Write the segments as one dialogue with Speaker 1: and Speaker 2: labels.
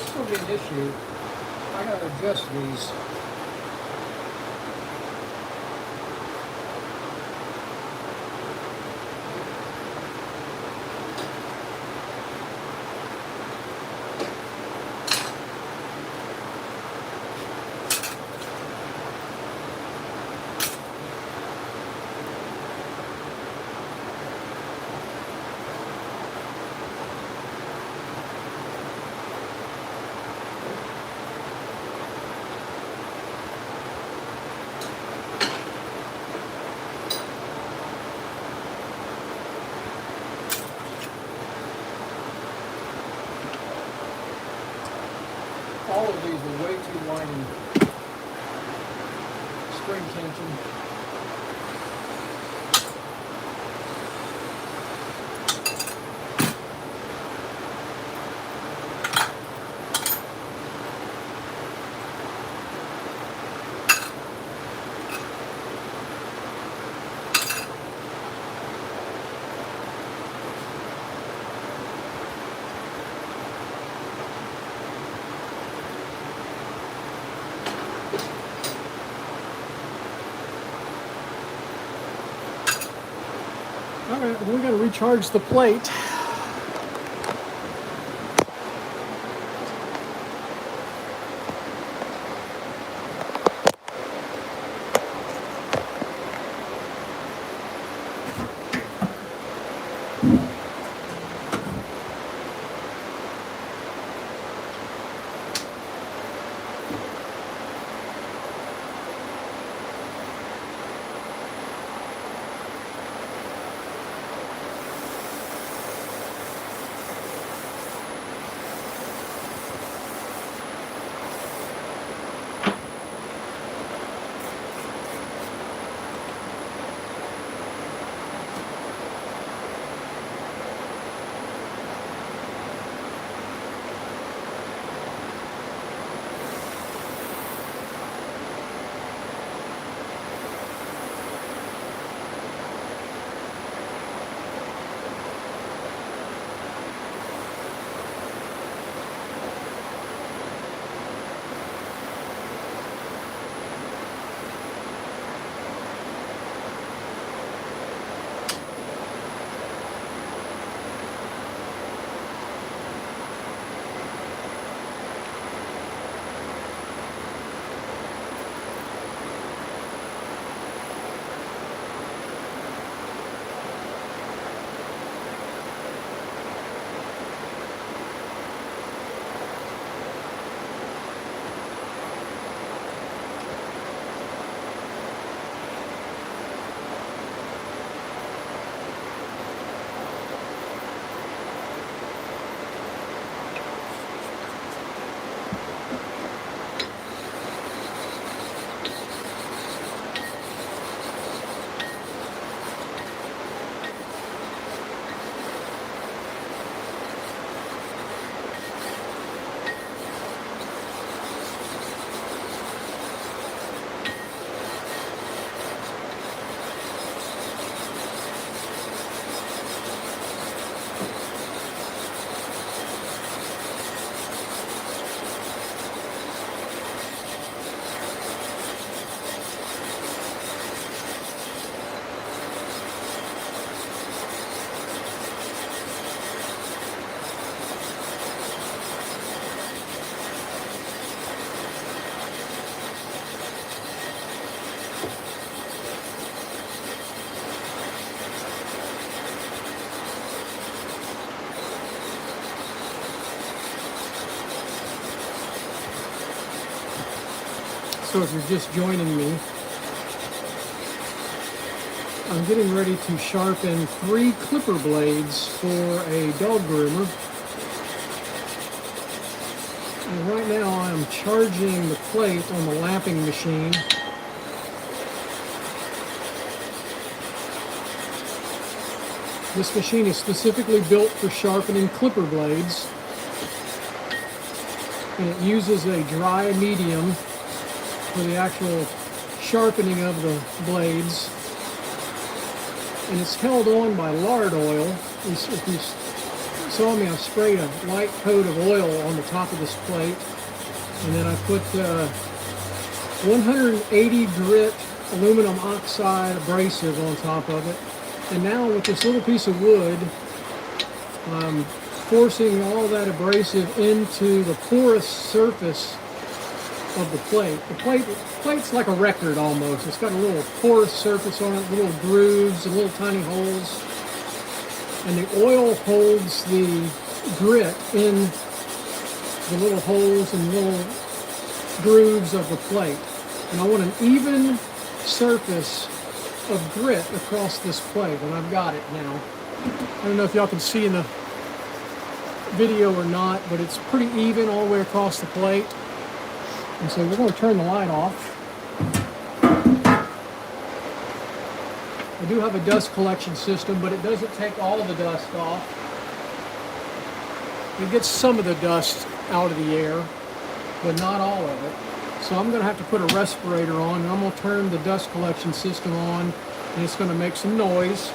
Speaker 1: This will be an issue. I gotta adjust these. All of these are way too wide in spring tension. Alright, we got to recharge the plate. So if you're just joining me, I'm getting ready to sharpen 3 clipper blades for a dog groomer. And right now I'm charging the plate on the lapping machine. This machine is specifically built for sharpening clipper blades, and it uses a dry medium for the actual sharpening of the blades, and it's held on by lard oil. If you saw me, I sprayed a light coat of oil on the top of this plate, and then I put 180 grit aluminum oxide abrasive on top of it. And now with this little piece of wood, I'm forcing all that abrasive into the porous surface of the plate. The plate's like a record almost. It's got a little porous surface on it, little grooves and little tiny holes. And the oil holds the grit in the little holes and little grooves of the plate. And I want an even surface of grit across this plate, and I've got it now. I don't know if y'all can see in the video or not, but it's pretty even all the way across the plate. And so we're going to turn the light off. I do have a dust collection system, but it doesn't take all the dust off. It gets some of the dust out of the air, but not all of it. So I'm going to have to put a respirator on, and I'm going to turn the dust collection system on, and it's going to make some noise.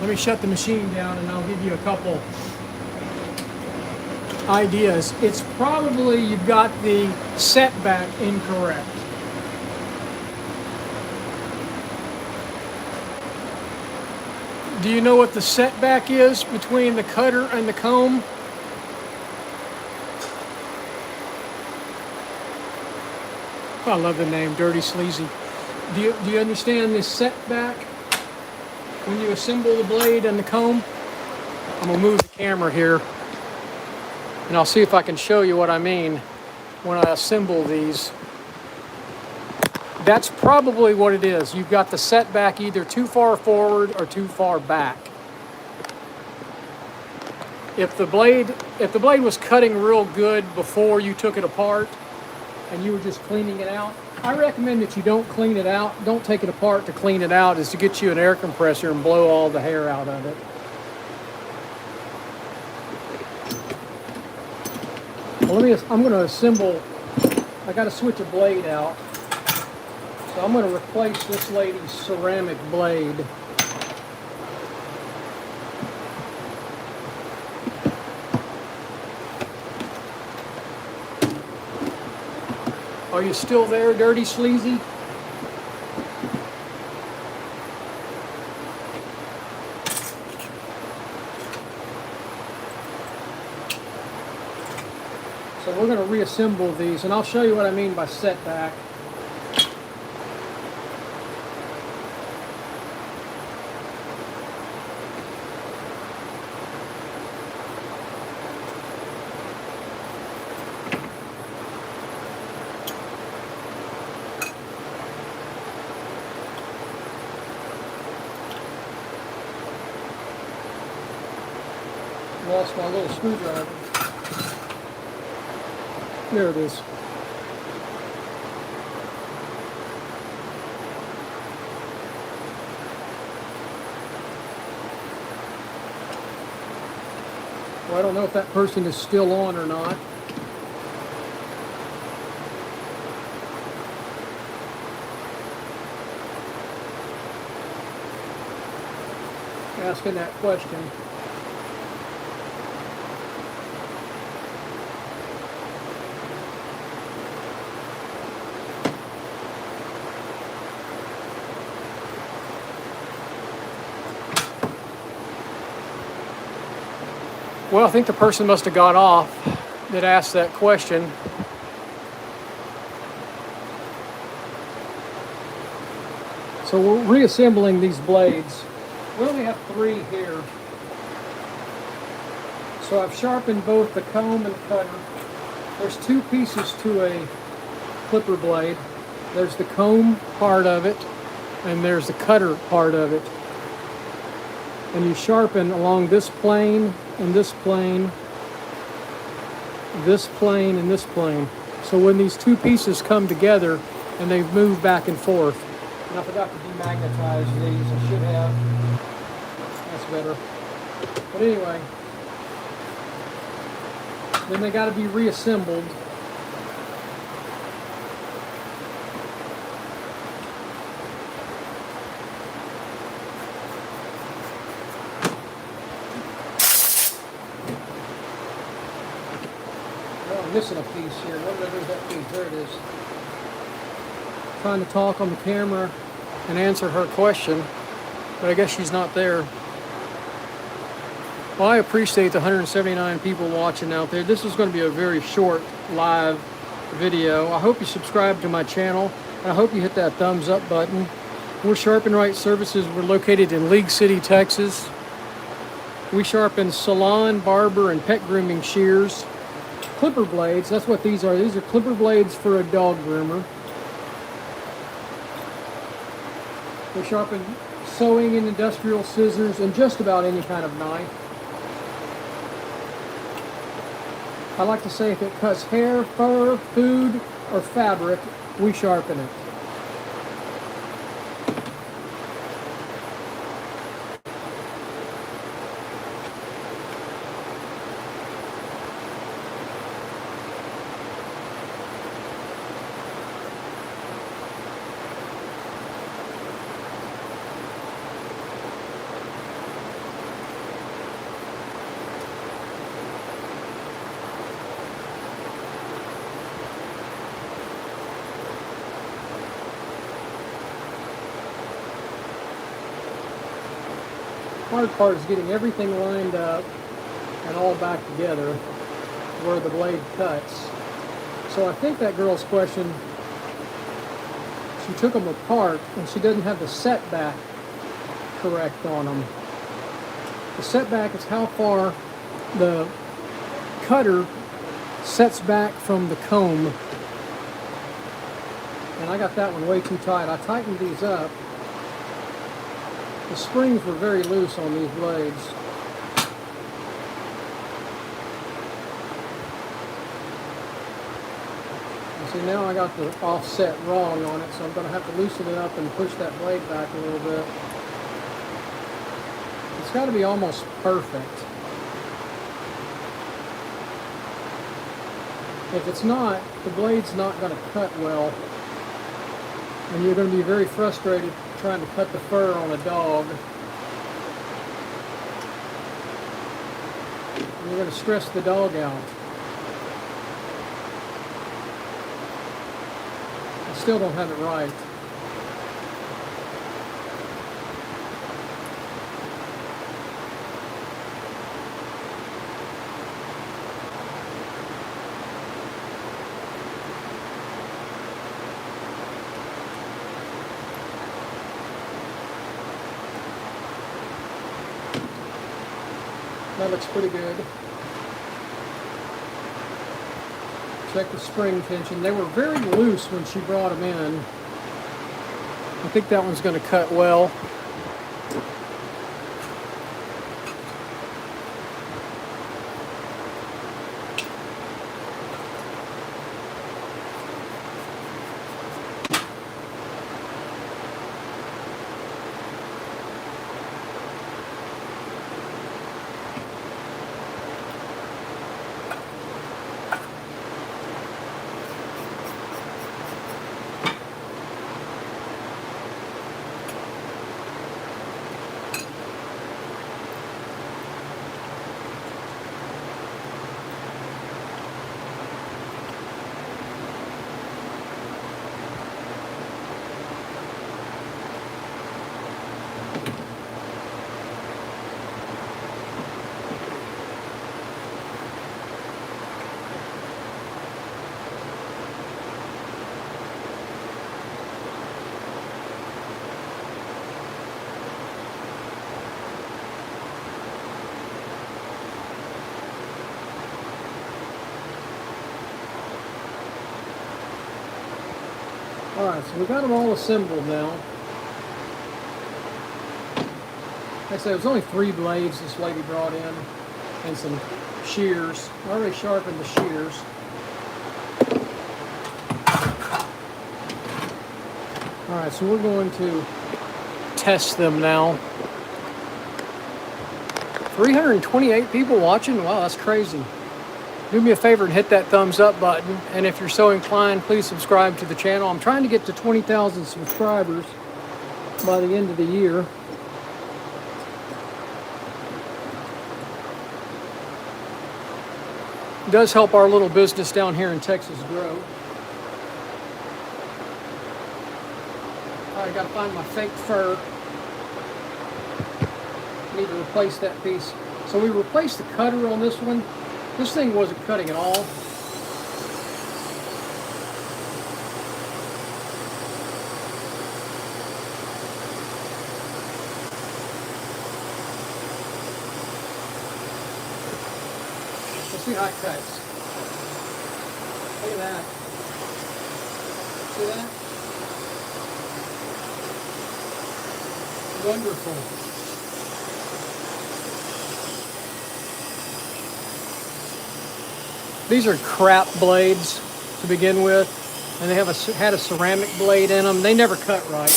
Speaker 1: Let me shut the machine down and I'll give you a couple ideas. It's probably you've got the setback incorrect. Do you know what the setback is between the cutter and the comb? I love the name, Dirty Sleazy. Do you understand this setback when you assemble the blade and the comb? I'm gonna move the camera here and I'll see if I can show you what I mean when I assemble these. That's probably what it is. You've got the setback either too far forward or too far back. If the blade was cutting real good before you took it apart and you were just cleaning it out, I recommend that you don't clean it out. Don't take it apart to clean it out, is to get you an air compressor and blow all the hair out of it. Well, I'm going to assemble. I got to switch a blade out. So I'm going to replace this lady's ceramic blade. Are you still there, Dirty Sleazy? So we're going to reassemble these, and I'll show you what I mean by setback. Lost my little screwdriver. There it is. Well, I don't know if that person is still on or not. Asking that question. Well, I think the person must have got off that asked that question. So we're reassembling these blades. We only have 3 here. So I've sharpened both the comb and the cutter. There's 2 pieces to a clipper blade. There's the comb part of it, and there's the cutter part of it. And you sharpen along this plane and this plane, this plane and this plane. So when these 2 pieces come together and they move back and forth. And I forgot to demagnetize these. I should have. That's better. But anyway, then they got to be reassembled. Missing a piece here. Where's that piece? There it is. Trying to talk on the camera and answer her question, but I guess she's not there. Well, I appreciate the 179 people watching out there. This is going to be a very short live video. I hope you subscribe to my channel, and I hope you hit that thumbs up button. We're Sharpen Right Services. We're located in League City, Texas. We sharpen salon, barber, and pet grooming shears. Clipper blades, that's what these are. These are clipper blades for a dog groomer. We sharpen sewing and industrial scissors and just about any kind of knife. I like to say if it cuts hair, fur, food, or fabric, we sharpen it. hard part is getting everything lined up and all back together where the blade cuts. So I think that girl's question, she took them apart and she doesn't have the setback correct on them. The setback is how far the cutter sets back from the comb. And I got that one way too tight. I tightened these up. The springs were very loose on these blades. And see, now I got the offset wrong on it, so I'm going to have to loosen it up and push that blade back a little bit. It's got to be almost perfect. If it's not, the blade's not going to cut well. And you're going to be very frustrated trying to cut the fur on a dog. And you're going to stress the dog out. I still don't have it right. That looks pretty good. Check the spring tension. They were very loose when she brought them in. I think that one's going to cut well. Alright, so we got them all assembled now. Like I said, it was only 3 blades this lady brought in, and some shears. I already sharpened the shears. Alright, so we're going to test them now. 328 people watching? Wow, that's crazy. Do me a favor and hit that thumbs up button, and if you're so inclined, please subscribe to the channel. I'm trying to get to 20,000 subscribers by the end of the year. It does help our little business down here in Texas grow. Alright, I gotta find my fake fur. Need to replace that piece. So we replaced the cutter on this one. This thing wasn't cutting at all. Let's see how it cuts. Look at that. See that? Wonderful. These are crap blades to begin with, and they have had a ceramic blade in them. They never cut right.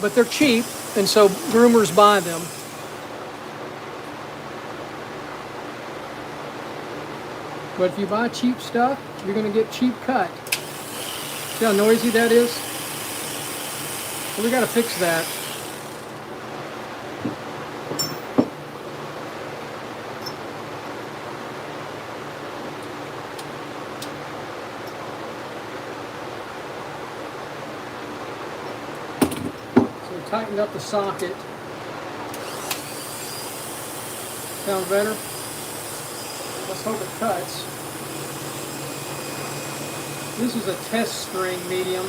Speaker 1: But they're cheap, and so groomers buy them. But if you buy cheap stuff, you're going to get cheap cut. See how noisy that is? So we got to fix that. Tightened up the socket. Sound better? Let's hope it cuts. This is a test string medium.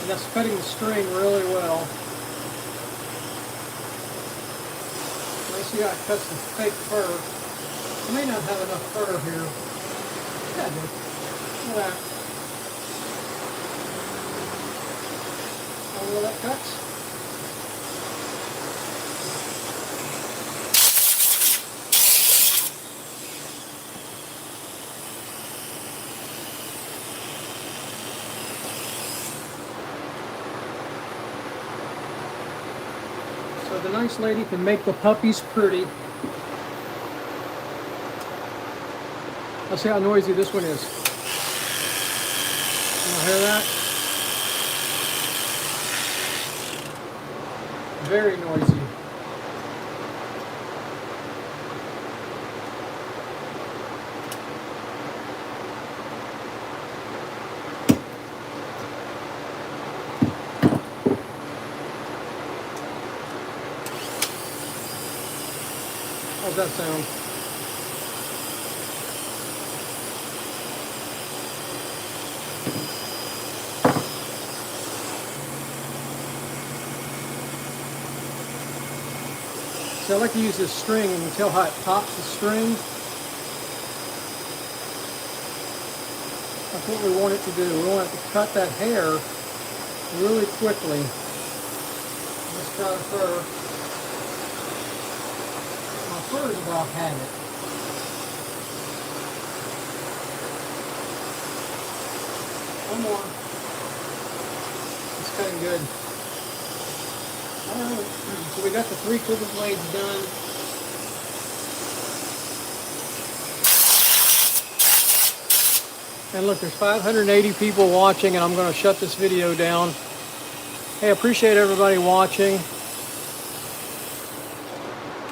Speaker 1: And that's cutting the string really well. Let's see how it cuts the fake fur. I may not have enough fur here. Yeah, I do. Look at that. Oh, well, that cuts. So the nice lady can make the puppies pretty. Let's see how noisy this one is. You hear that? Very noisy. How's that sound? So I like to use this string, and you can tell how it tops the string. That's what we want it to do. We want it to cut that hair really quickly. Let's try the fur. My fur is about had it. One more. It's cutting good. Alright, so we got the 3 clipper blades done. And look, there's 580 people watching, and I'm going to shut this video down. Hey, I appreciate everybody watching.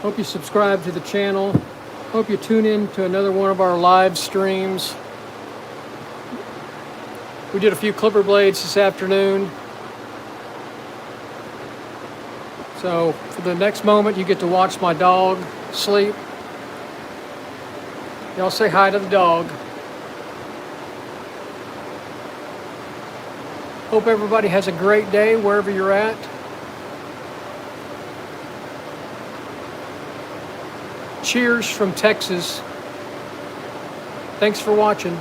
Speaker 1: Hope you subscribe to the channel. Hope you tune in to another one of our live streams. We did a few clipper blades this afternoon. So for the next moment, you get to watch my dog sleep. Y'all say hi to the dog. Hope everybody has a great day wherever you're at. Cheers from Texas. Thanks for watching.